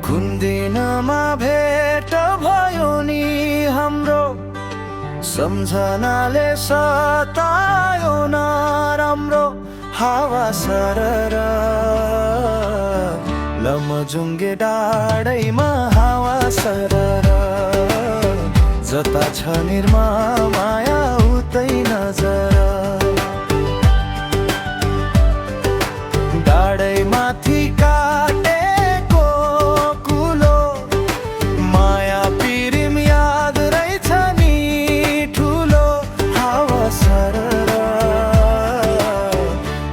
कुन दिनमा भेट भयो नि हाम्रो, सम्झनाले सतायो नराम्रो। हावा सरर लमजुङ्गे डाँडैमा हावा सरर, जता छ निर्मा माया उतै नजर। डाँडैमाथि काटेको कुलो, माया पिरिम याद रहेछ नि ठुलो। हावा सरर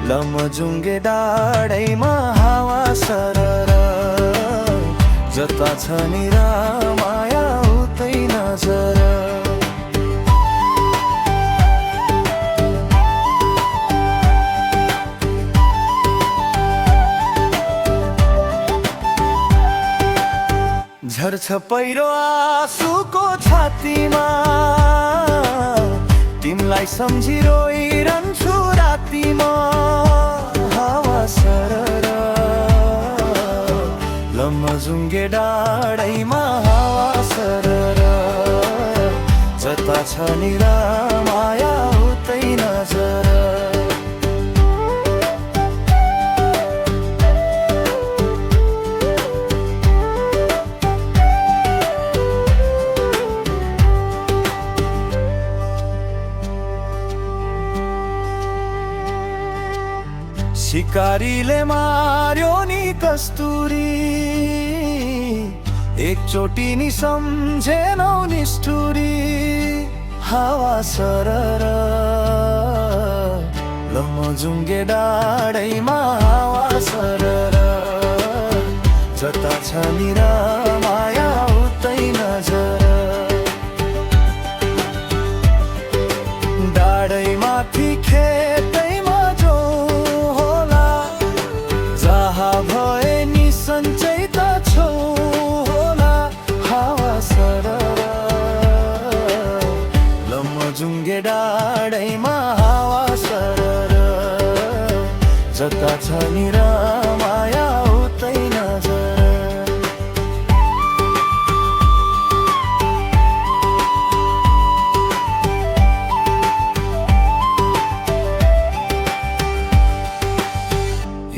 लमजुङ्गे डाँडैमा हावा सरर, जता छ निरा माया उतै नजर। झर्छ पहिरो आँसुको छातीमा, तिमलाई सम्झी रोइरहन्छु रातिमा। हावा सरर लमजुङ्गे डाँडैमा हावा सरर, जता छ निरा माया उतै नजर। शिकारीले मार्यो नि कस्तुरी, एकचोटि नि सम्झेनौ निष्ठुरी। हावा सरर लमजुङ्गे डाँडैमा हावा सरर, जता छ निरा माया उतै नजर। डाँडैमाथि खेतैमा जो होला, जहाँ भए नि सन्चै त छौ होला। हावा सरर लमजुङ्गे डाँडैमा हावा सरर, जता छ निरा माया उतै नजर।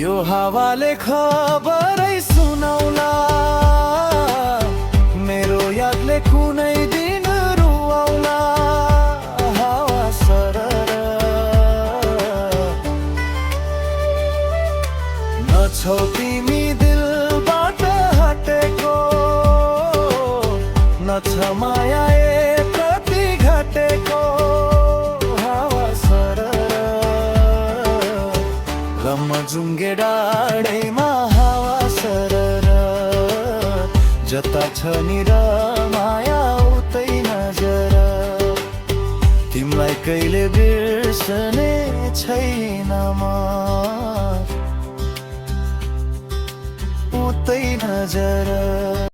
यो हावाले खबरै सुनाउला, मेरो यादले कुनै दिन रुवाउला। हावा सरर नछौ तिमी दिलबाट हटेको, नछ माया प्रति घटेको। हावा सरर लमजुङ्गे डाँडैमा हावा सरर, जता छ निरा माया उतै नजर। तिमीलाई कहिले बिर्सने छैन म उतै नजर।